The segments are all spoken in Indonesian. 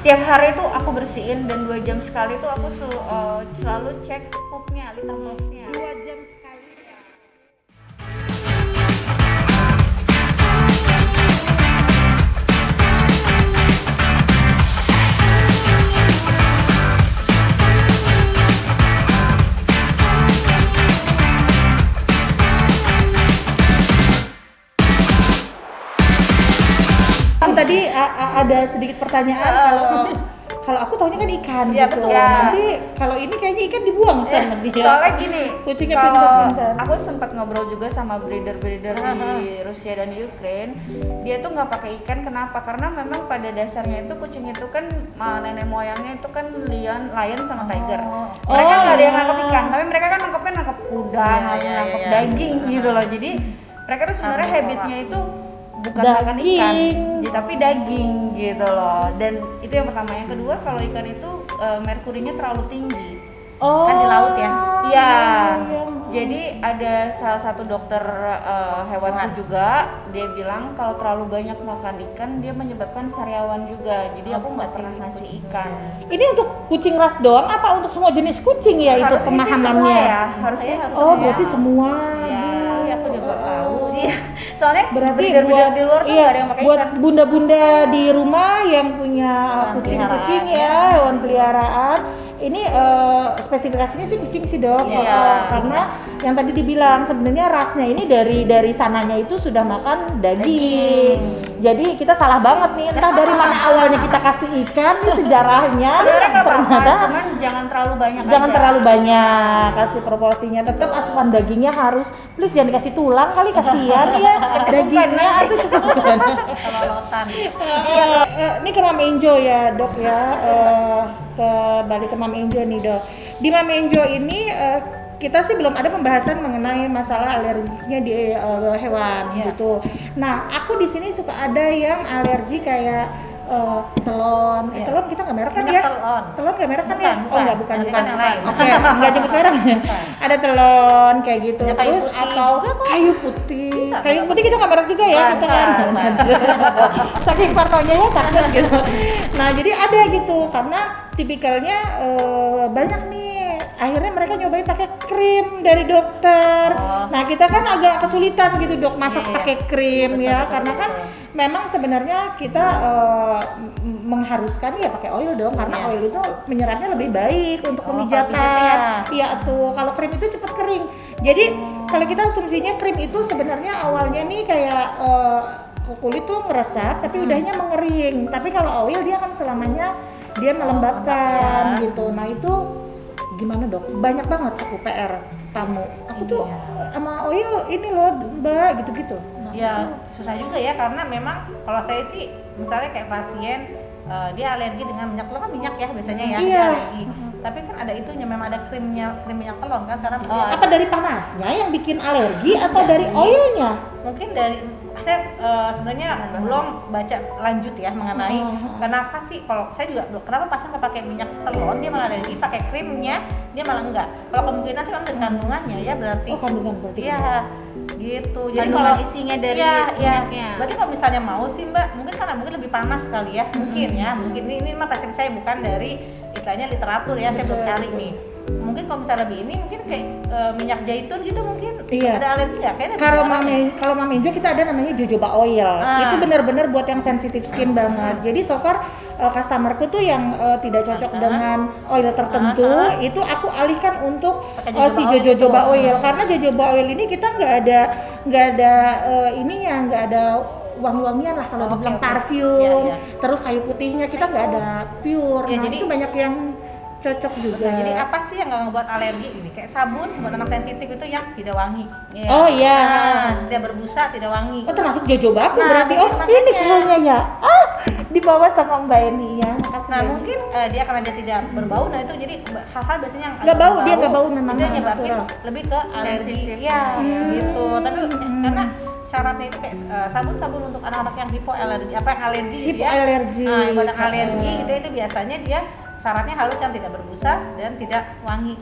setiap hari tuh aku bersihin dan 2 jam sekali tuh aku selalu cek pupnya, litter boxnya. 2 jam sekali. Tadi ada sedikit pertanyaan kalau aku taunya kan ikan Iya, gitu. betul. Nanti kalau ini kayaknya ikan dibuang sama dia. Soalnya gini, kucingnya kalau pintar-pintar. aku sempat ngobrol juga sama breeder-breeder di Rusia dan Ukraine, dia tuh nggak pakai ikan. Kenapa? Karena memang pada dasarnya itu kucing itu kan nenek moyangnya itu kan lion sama tiger. Mereka nggak ada yang nangkep ikan, tapi mereka kan nangkep udang, nangkep daging gitu loh. Jadi mereka tuh sebenarnya habitnya itu bukan makan ikan, tapi daging gitu loh. Dan itu yang pertama. Yang kedua, kalau ikan itu merkurinya terlalu tinggi. Kan di laut ya. Iya. Jadi ada salah satu dokter hewan juga, dia bilang kalau terlalu banyak makan ikan dia menyebabkan sariawan juga. Jadi aku nggak pernah ngasih ikan. Ini untuk kucing ras doang apa untuk semua jenis kucing ya? Itu Harusnya sih pemahamannya semua ya. Harusnya Oh, berarti semua. Iya, aku juga tahu. Iya. Soalnya Berarti breeder-breeder di luar tuh nggak ada yang pakai buat ikan. bunda-bunda di rumah yang punya kucing-kucing ya, hewan peliharaan. Ini spesifikasinya sih kucing sih dok, karena yang tadi dibilang sebenarnya rasnya ini dari sananya itu sudah makan daging. Jadi kita salah banget nih, entah dari mana awalnya kita kasih ikan nih sejarahnya. Sebenarnya nggak apa-apa, ternyata cuman jangan terlalu banyak. jangan aja. terlalu banyak, kasih proporsinya. Tetap asupan dagingnya harus, please jangan dikasih tulang kali, kasihan ya dagingnya atau cukup Kelolotan. Ini ke Mama Enjo ya dok ya, balik ke Mama Enjo nih dok. Di Mama Enjo ini kita sih belum ada pembahasan mengenai masalah alerginya di hewan gitu. Nah aku di sini suka ada yang alergi kayak telon. Telon kita nggak merek kan ya? Telon nggak merek kan ya? Oh nggak, bukan. yang lain. Oke, nggak jemput merek. Ada telon kayak gitu. Ya, kayu Terus putih. atau kayu putih. Kayu putih kita nggak merek juga ya, kita kan. Saking parnonya ya takut gitu. Nah jadi ada gitu karena tipikalnya banyak nih. Akhirnya mereka nyobain pakai krim dari dokter. Nah kita kan agak kesulitan gitu dok masak pakai krim ya, karena kan memang sebenarnya kita mengharuskan ya pakai oil dong, karena oil itu menyerapnya lebih baik untuk pemijatan. Iya tuh, kalau krim itu cepat kering. Jadi kalau kita asumsinya krim itu sebenarnya awalnya nih kayak kulit tuh meresap, tapi udahnya mengering. Tapi kalau oil dia kan selamanya dia melembabkan gitu. Nah itu gimana dok? Banyak banget aku PR tamu. Aku tuh sama oil ini loh mbak gitu-gitu. Ya susah juga ya, karena memang kalau saya sih misalnya kayak pasien dia alergi dengan minyak telon, kan minyak ya biasanya ya dia alergi. Tapi kan ada itunya, memang ada krim minyak telon kan sekarang. Apa dari panasnya yang bikin alergi atau dari oilnya? Mungkin dari saya sebenarnya belum baca lanjut ya mengenai kenapa sih, kalau saya juga belum, kenapa pasien nggak pakai minyak telon dia malah alergi, pakai krimnya dia malah enggak. Kalau kemungkinan sih memang dari kandungannya ya berarti. Kandungan berarti. Iya gitu. Jadi Kandungan kalau isinya dari minyaknya. Berarti kalau misalnya mau sih mbak, mungkin karena mungkin lebih panas kali ya, mungkin ya. Mungkin ini mah pasien saya bukan dari istilahnya literatur ya, saya belum cari nih. Mungkin kalau misalnya lebih ini mungkin kayak minyak zaitun gitu mungkin ada alergi nggak? Kayaknya kalau Mama Enjo kita ada namanya jojoba oil. Itu benar-benar buat yang sensitif skin banget. Jadi so far customerku tuh yang tidak cocok dengan oil tertentu itu aku alihkan untuk si jojoba oil, karena jojoba oil ini kita nggak ada ininya, nggak ada wangi-wangian lah kalau dibilang parfum. Terus kayu putihnya kita nggak ada pure. Nah jadi itu banyak yang cocok juga. Jadi apa sih yang nggak ngebuat alergi ini? Kayak sabun buat anak sensitif itu yang tidak wangi. Oh iya. Tidak berbusa, tidak wangi. Oh termasuk jojoba aku berarti. Oh ini kayaknya ya. Dibawa sama Mbak Eni ya. Nah mungkin dia karena dia tidak berbau, nah itu jadi hal-hal biasanya yang nggak bau, dia nggak bau memang. Itu nyebabin lebih ke alergi. Ya gitu. Tapi karena syaratnya itu kayak sabun-sabun untuk anak-anak yang hipoalergi, yang alergi gitu ya. Hipoalergi. Nah, buat yang alergi itu biasanya dia syaratnya halus yang tidak berbusa dan tidak wangi.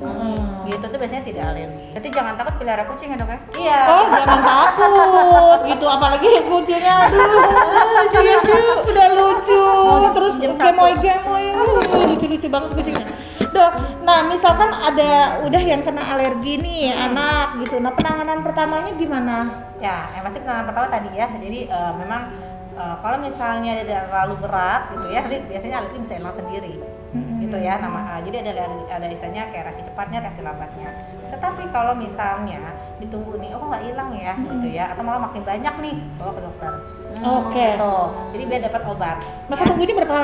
Gitu tuh biasanya tidak alergi. Berarti jangan takut pelihara kucing ya dok ya? Iya. Oh, jangan takut gitu, apalagi kucingnya aduh lucu-lucu, udah lucu, terus gemoy-gemoy, lucu-lucu banget kucingnya. Dok, nah misalkan udah yang kena alergi nih anak gitu, nah penanganan pertamanya gimana? Ya, yang pasti penanganan pertama tadi ya. Jadi memang kalau misalnya dia tidak terlalu berat gitu ya, jadi biasanya alergi bisa hilang sendiri. Gitu ya jadi ada istilahnya kayak reaksi cepatnya, reaksi lambatnya. Tetapi kalau misalnya ditunggu nih, kok nggak hilang ya gitu ya, atau malah makin banyak nih, bawa ke dokter. Oke. Gitu. Jadi biar dapat obat. Masa tunggu ini berapa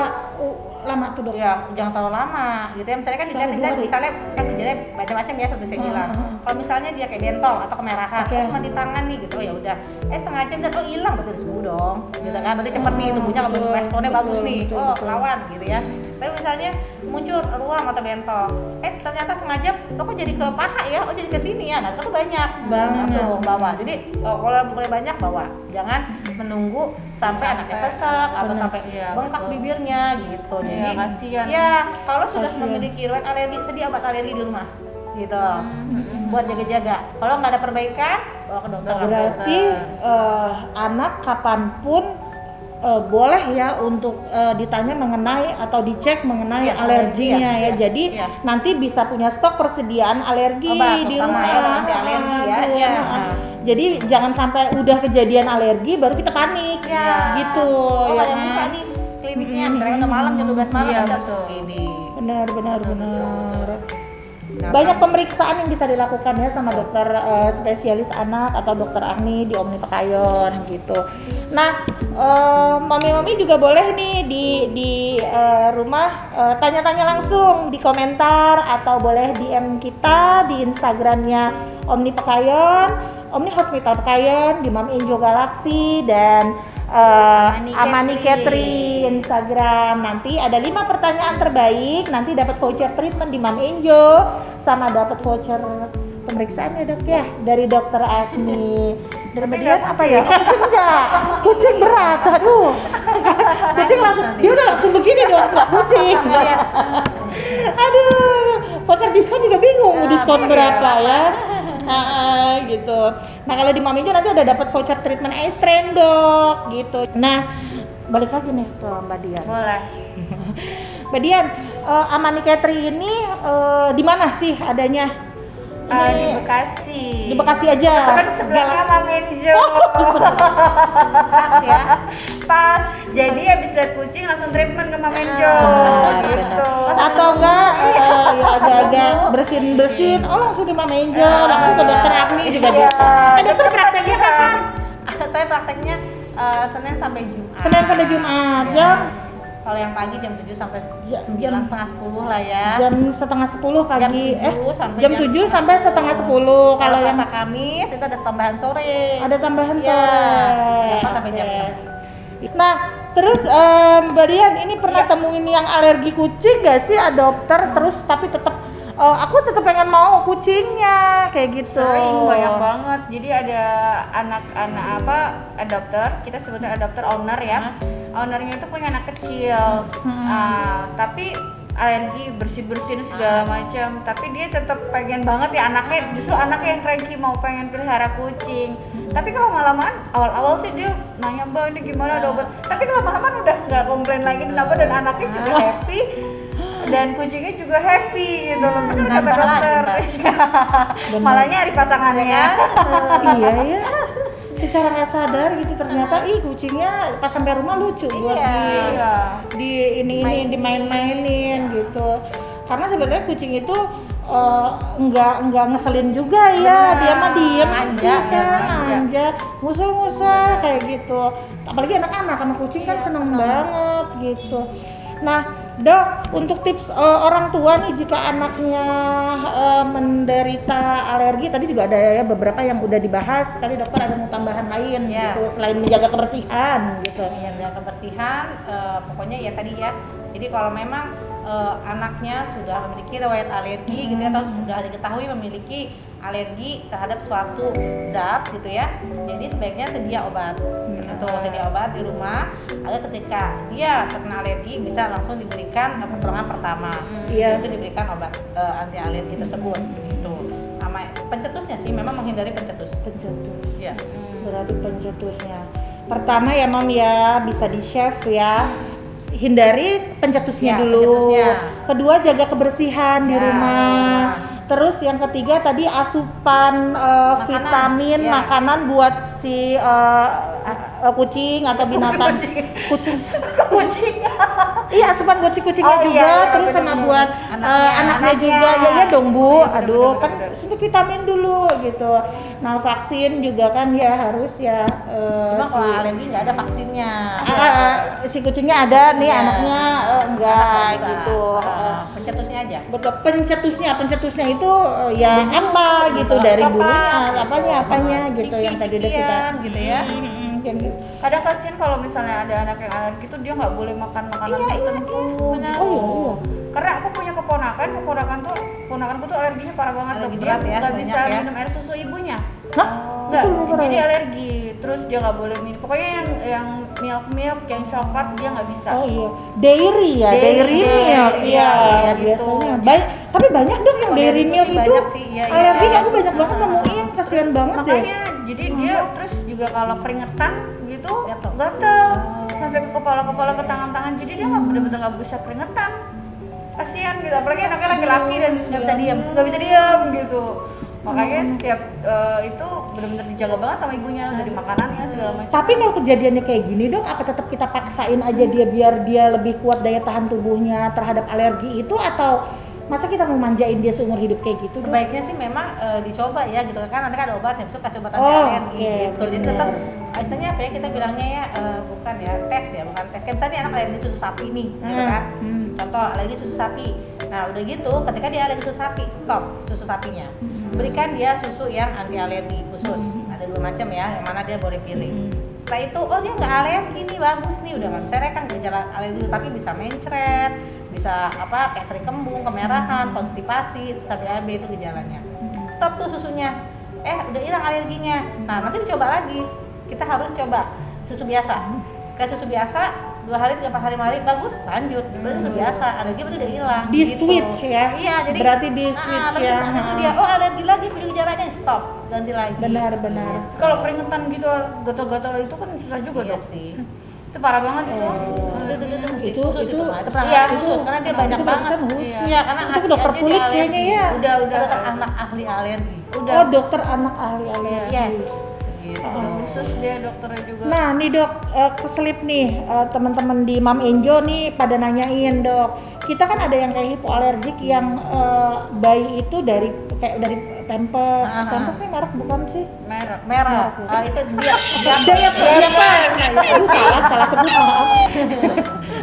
lama tuh dok? Ya jangan terlalu lama gitu ya. Misalnya kan misalnya kan gejalanya macam-macam ya seperti saya bilang. Kalau misalnya dia kayak bentol atau kemerahan, cuma di tangan nih gitu, ya udah. Setengah jam udah hilang, berarti udah sembuh dong. Gitu kan. Berarti cepet nih tubuhnya responnya bagus nih. Lawan gitu ya. Tapi misalnya muncul ruam atau bentol, ternyata setengah jam kok jadi ke paha ya, jadi ke sini ya. Nah, itu banyak. Langsung bawa. Jadi kalau mulai banyak bawa. Jangan menunggu sampai anaknya sesak atau sampai bengkak bibirnya gitu. Jadi kasihan. Ya, kalau sudah memiliki riwayat alergi, sedia obat alergi di rumah. Gitu. Buat jaga-jaga. Kalau nggak ada perbaikan, bawa ke dokter. Berarti anak kapanpun boleh ya untuk ditanya mengenai atau dicek mengenai alerginya ya. Jadi nanti bisa punya stok persediaan alergi di rumah. Anti alergi ya. Jadi jangan sampai udah kejadian alergi baru kita panik gitu. Kalau yang buka nih kliniknya, misalnya udah malam jam 12 malam kita ini. Benar. Banyak pemeriksaan yang bisa dilakukan ya sama dokter spesialis anak atau dokter Agni di Omni Pekayon gitu. Nah, mami-mami juga boleh nih di rumah tanya-tanya langsung di komentar atau boleh DM kita di Instagramnya Omni Pekayon, Omni Hospital Pekayon, di Mami Enjo Galaxy dan Amani Catri Instagram. Nanti ada 5 pertanyaan terbaik, nanti dapat voucher treatment di Mami Enjo sama dapat voucher pemeriksaan ya dok ya dari dokter Agni. Dan kemudian apa ya? Kucing enggak? Kucing berat, aduh. Kucing langsung, dia udah langsung begini dong, enggak kucing. Aduh, voucher diskon juga bingung mau diskon berapa ya. Gitu. Nah kalau di Mami Enjo nanti udah dapat voucher treatment eye strain dok gitu. Nah balik lagi nih ke Mbak Dian. Boleh. Mbak Dian, Amani Catri ini di mana sih adanya? Di Bekasi. Di Bekasi aja. Kan sebelahnya Mami Enjo. Pas ya. Pas. Jadi habis lihat kucing langsung treatment ke Mami Enjo gitu. Atau enggak ya agak-agak bersin-bersin, langsung di Mami Enjo, langsung ke dokter Agni juga dia. Dokter prakteknya kapan? Saya prakteknya Senin sampai Jumat. Senin sampai Jumat jam. Kalau yang pagi jam 7 sampai 9, setengah 10 lah ya. Jam setengah 10 pagi. Jam 7 sampai setengah 10. Kalau yang Kamis itu ada tambahan sore. Ada tambahan ya, sore. Jam 4 sampai jam 6. Nah, terus Mbak Dian ini pernah temuin yang alergi kucing gak sih adopter terus tapi tetap aku tetap pengen mau kucingnya kayak gitu. Sering, banyak banget. Jadi ada anak-anak adopter, kita sebutnya adopter owner ya. Ownernya itu punya anak kecil, tapi alergi bersin-bersin segala macam. Tapi dia tetap pengen banget ya anaknya, justru anaknya yang cranky mau pengen pelihara kucing. Tapi kalau lama-lamaan, awal-awal sih dia nanya Mbak ini gimana ada obat. Tapi kalau lama-lamaan udah nggak komplain lagi kenapa dan anaknya juga happy. Dan kucingnya juga happy gitu loh, bener kata dokter. Malah nyari pasangannya. Iya ya, secara nggak sadar gitu ternyata kucingnya pas sampai rumah lucu buat dimain-mainin gitu. Karena sebenarnya kucing itu nggak ngeselin juga ya, dia mah diem manja, ngusul-ngusul kayak gitu. Apalagi anak-anak sama kucing kan seneng banget gitu. Nah dok, untuk tips orang tua nih jika anaknya menderita alergi, tadi juga ada ya beberapa yang udah dibahas. Kali dokter ada mau tambahan lain gitu selain menjaga kebersihan gitu. Ya, menjaga kebersihan, pokoknya ya tadi ya. Jadi kalau memang anaknya sudah memiliki riwayat alergi gitu ya, atau sudah diketahui memiliki alergi terhadap suatu zat gitu ya, jadi sebaiknya sedia obat atau sedia obat di rumah agar ketika dia terkena alergi bisa langsung diberikan pertolongan pertama. Itu diberikan obat anti alergi tersebut gitu. Sama pencetusnya sih memang menghindari pencetus. Ya. Berarti pencetusnya pertama ya Mam ya, bisa di chef ya, hindari pencetusnya dulu. Pencetusnya. Kedua, jaga kebersihan di rumah. Terus yang ketiga tadi asupan vitamin makanan buat si kucing atau binatang. kucing iya, asupan kucingnya juga. Terus sama buat anaknya juga. Ya dong Bu, aduh kan suntik vitamin dulu gitu. Nah vaksin juga kan ya harus ya. Cuma kalau alergi nggak ada vaksinnya. Si kucingnya ada nih, anaknya enggak gitu. Pencetusnya aja. Betul, pencetusnya itu ya apa gitu, dari bulunya apanya gitu yang tadi udah kita gitu ya. Gitu. Kadang kasihan kalau misalnya ada anak yang alergi itu dia nggak boleh makan makanan tertentu. Benar. Karena aku punya keponakanku tuh alerginya parah banget. Alergi Dia berat ya, nggak bisa banyak ya. minum air susu ibunya. Hah? Nggak, Betul, jadi alergi. Terus dia nggak boleh minum. Pokoknya yang milk, yang coklat dia nggak bisa. Oh iya, dairy milk ya biasanya. Tapi banyak dong yang dairy milk itu alergi. Aku banyak banget nemuin, kasihan banget deh. Makanya jadi dia terus juga kalau keringetan gitu gatel sampai ke kepala ke tangan-tangan, jadi dia nggak benar-benar nggak bisa keringetan, kasihan gitu, apalagi anaknya laki-laki dan nggak bisa diam gitu. Makanya setiap itu benar-benar dijaga banget sama ibunya, dari makanannya segala macam. Tapi kalau kejadiannya kayak gini dong, apa tetap kita paksain aja dia biar dia lebih kuat daya tahan tubuhnya terhadap alergi itu, atau masa kita mau manjain dia seumur hidup kayak gitu? Sebaiknya sih memang dicoba ya gitu kan, nanti kan ada obat yang bisa kasih obat anti alergi gitu. Jadi tetap istilahnya apa ya, kita bilangnya ya bukan tes. Kayak misalnya anak alergi susu sapi nih gitu kan. Contoh alergi susu sapi. Nah, udah gitu ketika dia alergi susu sapi, stop susu sapinya. Berikan dia susu yang anti alergi khusus. Ada 2 macam ya, yang mana dia boleh pilih. Setelah itu, oh dia nggak alergi nih, bagus nih, udah nggak bisa kan gejala alergi susu sapi bisa mencret, bisa kayak sering kembung, kemerahan, konstipasi, susah BAB itu gejalanya. Stop tuh susunya. Udah hilang alerginya. Nah, nanti dicoba lagi. Kita harus coba susu biasa. Kayak susu biasa 2 hari 3 hari bagus, lanjut. Berarti susu biasa, alergi berarti udah hilang. Di switch ya. Iya, jadi berarti di switch ya. Tapi saat itu dia alergi lagi, punya gejalanya, stop, ganti lagi. Benar. Kalau keringetan gitu gatal-gatal itu kan susah juga Iya dok. sih. Itu parah banget itu. Itu khusus karena dia banyak itu banget. Iya, karena itu dokter aja kulit dia alergi. kayaknya ya. Udah Dokter anak ahli alergi. Oh, dokter anak ahli alergi. Yes. Khusus dia dokternya juga. Nah nih dok, keselip nih teman-teman di Mam Enjo nih pada nanyain dok, kita kan ada yang kayak hipoalergik yang bayi itu dari Pampers. Pampers ini merek bukan sih? Merah. Itu dia apa? Aduh salah sebut, maaf.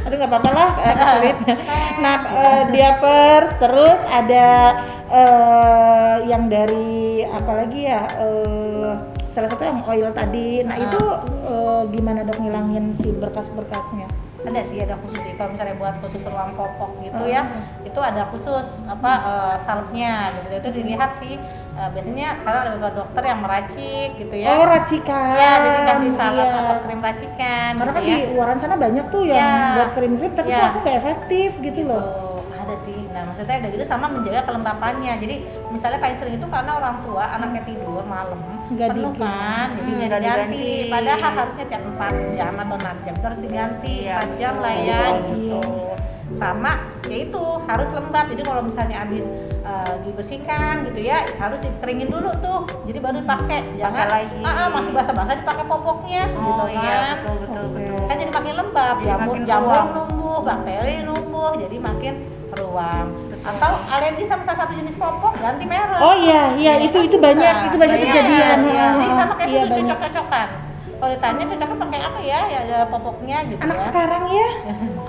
Aduh nggak apa-apa lah, keselip. Nah diapers, terus ada yang dari apa lagi ya? Salah satu yang oil tadi. Nah itu gimana dok ngilangin si berkas-berkasnya? Ada sih, ada khusus sih. Kalau misalnya buat khusus ruang popok gitu ya, itu ada khusus salepnya gitu. Itu dilihat sih biasanya karena ada beberapa dokter yang meracik gitu ya. Oh, racikan. Ya, jadi kasih salep atau krim racikan. Karena gitu kan ya. di luaran sana banyak tuh yang buat krim-krim, tapi kok aku nggak efektif gitu loh. Ada sih. Nah, maksudnya udah gitu sama menjaga kelembapannya. Jadi misalnya paling sering itu karena orang tua anaknya tidur malam penuh kan, jadi nggak diganti. Padahal harusnya tiap 4 jam atau 6 jam terus diganti 4 jam lah ya gitu. Sama ya itu harus lembab. Jadi kalau misalnya habis dibersihkan gitu ya, harus dikeringin dulu tuh. Jadi baru dipakai. Jangan lagi. Masih basah-basah dipakai popoknya gitu kan. Iya, betul. Kan jadi makin lembab, jamur numbuh, bakteri numbuh, jadi makin ruam. Atau alergi sama salah satu jenis popok, ganti merek. Oh iya itu banyak kejadian. Jadi sama kayak susu cocok-cocokan. Kalau ditanya cocoknya pakai apa ya? Ya ada popoknya gitu. Anak ya. sekarang ya,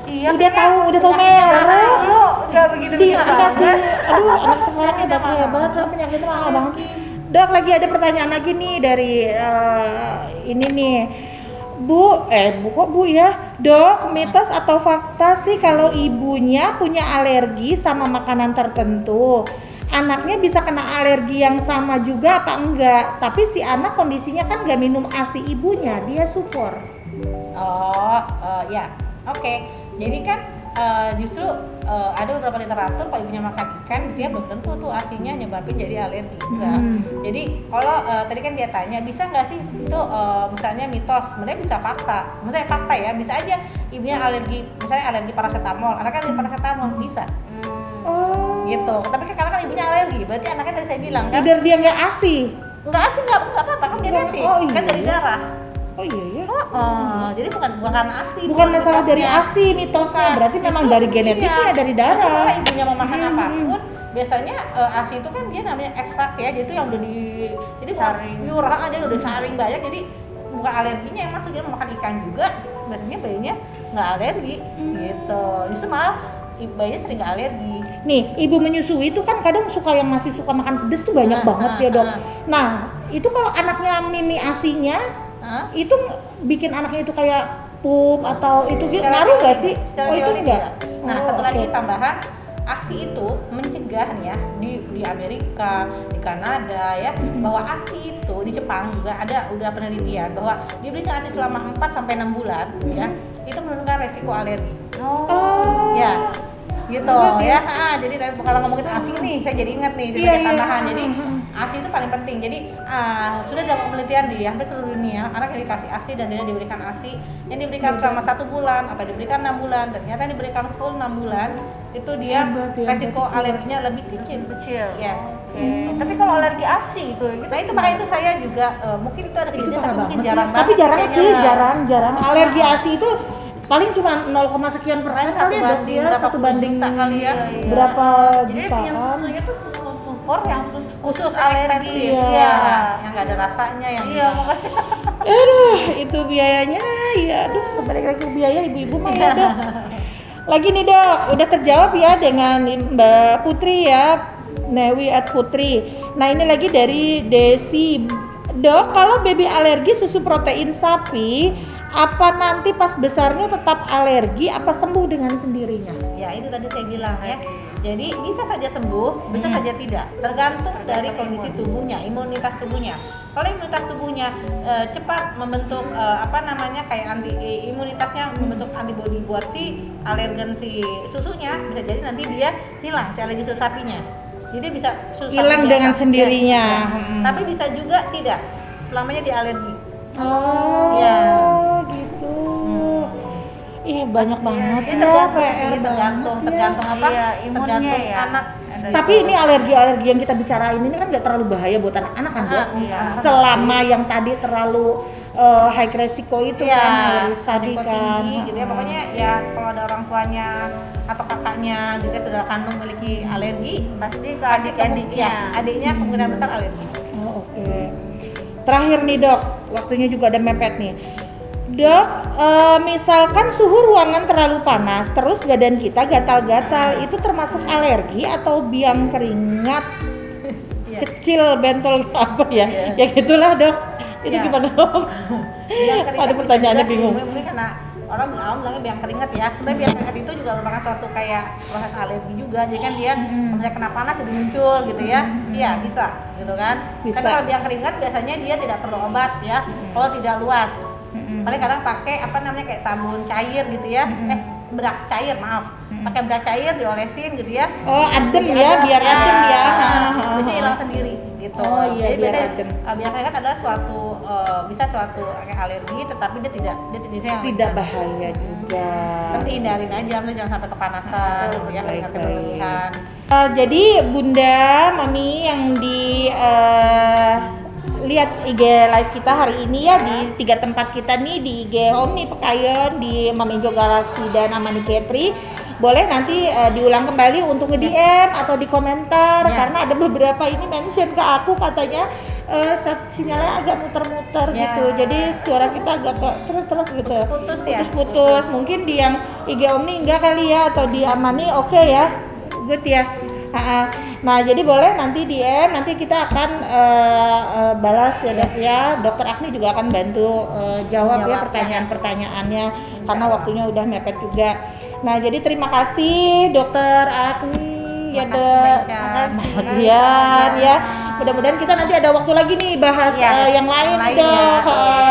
Iya, udah tahu merek. lu udah begitu Dikasih, aduh anak sekarang udah hebat, penyakitnya mahal banget. Dok, lagi ada pertanyaan lagi nih dari ini nih. Bu kok Bu ya? Dok, mitos atau fakta sih kalau ibunya punya alergi sama makanan tertentu, anaknya bisa kena alergi yang sama juga apa enggak? Tapi si anak kondisinya kan gak minum ASI ibunya, dia sufor. Ya, oke. Jadi kan justru ada beberapa literatur kalau ibunya makan ikan, dia belum tentu tuh asinya nyebabin jadi alergi. Enggak. Jadi kalau tadi kan dia tanya bisa nggak sih itu misalnya mitos, sebenarnya bisa fakta. Misalnya fakta ya, bisa aja ibunya alergi, misalnya alergi paracetamol, anaknya alergi paracetamol bisa. Gitu. Tapi kan karena kan ibunya alergi, berarti anaknya tadi saya bilang kan. Biar dia nggak ASI. Nggak ASI nggak apa-apa kan genetik, kan dari darah. Oh iya ya. Jadi bukan karena ASI. Bukan masalah dari ASI mitosnya, berarti memang dari genetiknya, dari darah. Kalau ibunya mau makan apapun, biasanya ASI itu kan dia namanya ekstrak ya, jadi itu yang udah jadi saring. Aja udah saring banyak, jadi bukan alerginya yang masuk, dia mau makan ikan juga, biasanya bayinya nggak alergi gitu. Justru malah bayinya sering nggak alergi. Nih, ibu menyusui itu kan kadang masih suka makan pedes tuh banyak banget ya dok. Nah, itu kalau anaknya mimi ASI-nya itu bikin anaknya itu kayak pup atau itu ngaruh nggak sih? Secara teori enggak? Nah, satu lagi tambahan, ASI itu mencegah nih ya di Amerika, di Kanada ya, bahwa ASI itu di Jepang juga udah penelitian bahwa diberikan ASI selama 4 sampai 6 bulan ya, itu menurunkan resiko alergi. Ya. Gitu ya. Jadi kalau ngomongin ASI nih, saya jadi ingat nih sebagai tambahan. Jadi ASI itu paling penting. Jadi sudah dilakukan penelitian di hampir seluruh dunia, anak yang dikasih ASI dan dia diberikan ASI yang diberikan selama 1 bulan atau diberikan 6 bulan dan ternyata diberikan full 6 bulan, itu dia resiko alerginya lebih kecil. Yes. Tapi kalau alergi ASI itu gitu. Nah, itu makanya itu saya juga mungkin itu ada kejadian tapi mungkin jarang banget. Tapi jarang sih, jarang. Alergi ASI itu paling cuma 0, sekian persen kali ya dok ya, 1 banding kali ya. Berapa Jadi jutaan. pinjam susunya tuh susu sulfur yang khusus alergi. Iya. Yang nggak ada rasanya yang makanya. Aduh, itu biayanya ya, aduh kembali lagi ke biaya ibu-ibu mah ya dok. Lagi nih dok, udah terjawab ya dengan Mbak Putri ya, Newi at Putri. Nah ini lagi dari Desi. Dok, kalau baby alergi susu protein sapi, apa nanti pas besarnya tetap alergi apa sembuh dengan sendirinya? Ya itu tadi saya bilang ya. Jadi bisa saja sembuh, bisa saja tidak, tergantung dari kondisi tubuhnya, imunitas tubuhnya. Kalau imunitas tubuhnya cepat membentuk kayak imunitasnya membentuk antibodi buat si alergen si susunya, bisa jadi nanti dia hilang si alergi susu sapinya. Jadi bisa hilang dengan sendirinya. Tapi bisa juga tidak, selamanya dia alergi. Ya gitu. Banyak banget. Ini tergantung apa? Tergantung anak. Tapi ini alergi yang kita bicarain ini kan nggak terlalu bahaya buat anak-anak kan dok? Selama yang tadi terlalu high resiko itu kan harus tadi kan. Tinggi, gitu ya. Pokoknya ya kalau ada orang tuanya atau kakaknya gitu ya, saudara kandung memiliki alergi, pasti ke adiknya kemungkinan besar alergi. Oke. Terakhir nih dok, waktunya juga ada mepet nih. Dok, misalkan suhu ruangan terlalu panas, terus badan kita gatal-gatal, itu termasuk alergi atau biang keringat kecil bentol apa ya? Ya gitulah dok. Itu gimana dok? Ada pertanyaannya bingung. Mungkin karena orang bilangnya biang keringat ya. Sebenarnya biang keringat itu juga merupakan suatu kayak proses alergi juga. Jadi kan dia misalnya kena panas jadi muncul gitu ya. Iya bisa gitu kan. Tapi kalau biang keringat biasanya dia tidak perlu obat ya. Kalau tidak luas. Paling kadang pakai kayak sabun cair gitu ya. Bedak cair pakai bedak cair diolesin gitu ya. Adem ya, biar adem ya. Jadi hilang sendiri gitu. Jadi biasanya biang keringat adalah bisa suatu kayak alergi, tetapi dia tidak bahaya juga. Tapi hindarin aja, jangan sampai kepanasan gitu ya, keringatnya berlebihan. Jadi Bunda, Mami yang lihat IG live kita hari ini ya di 3 tempat kita nih, di IG Omni Pekayon, di Mami Jo Galaxy dan Amani Ketri. Boleh nanti diulang kembali untuk nge-DM atau di komentar karena ada beberapa ini mention ke aku katanya sinyalnya agak muter-muter gitu. Jadi suara kita agak terus gitu. Putus-putus. Mungkin di yang IG Omni enggak kali ya, atau di Amani oke ya. Good ya. Nah, jadi boleh nanti DM, nanti kita akan balas ya Dok ya. Dokter Agni juga akan bantu jawab ya pertanyaan-pertanyaannya karena waktunya udah mepet juga. Nah, jadi terima kasih Dokter Agni ya Dok. Bagian ya. Mudah-mudahan kita nanti ada waktu lagi nih bahas yang lain Dok,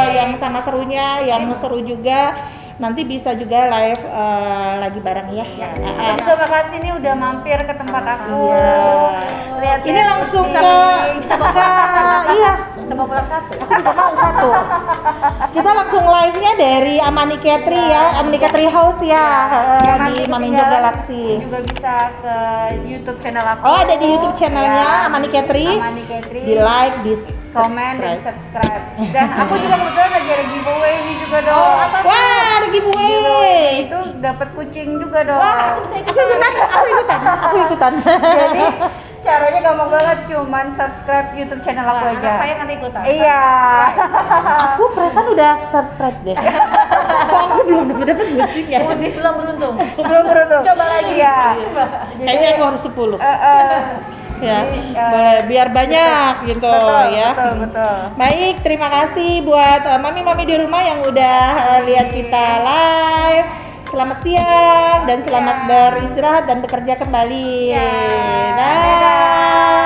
yang sama serunya, yang seru juga. Nanti bisa juga live lagi bareng ya. Aku juga makasih nih udah mampir ke tempat aku. Lihat Ini langsung ke bisa bawa iya. Bisa bawa pulang satu. Aku juga mau satu. Kita langsung live-nya dari Amani Catri ya, Amani Catri House ya, Yang di nanti Maminjo ketinggalan Galaxy. juga bisa ke YouTube channel aku. Oh, ada di YouTube channelnya Amani Catri. Amani Catri. Di like, di komen dan subscribe. Dan aku juga kebetulan lagi ada giveaway ini juga dong. Wah, ada giveaway. Itu dapat kucing juga dong. Wah, aku bisa Aku ikutan. Jadi caranya gampang banget, cuman subscribe YouTube channel aku Anak aja. saya nanti ikutan. Iya. Aku perasaan udah subscribe deh. Kok aku belum dapat kucing ya? Belum beruntung. Belum beruntung. Coba lagi. Ya. Kayaknya aku harus 10. Ya, Jadi, boleh, biar banyak gitu ya. Betul. Baik, terima kasih buat mami-mami di rumah yang udah lihat kita live. Selamat siang dan selamat beristirahat dan bekerja kembali. Ya, Dadah.